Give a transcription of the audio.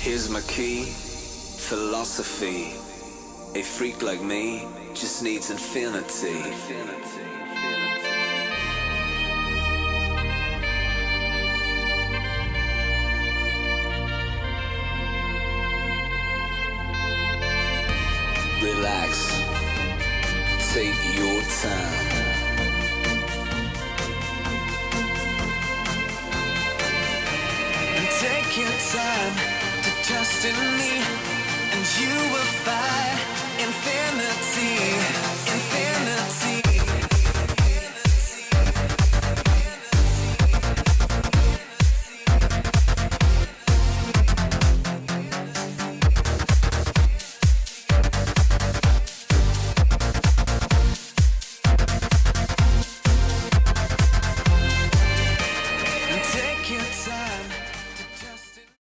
Here's my key, philosophy. A freak like me just needs infinity. Relax, take your time. And take your time to trust in me, and you will find infinity.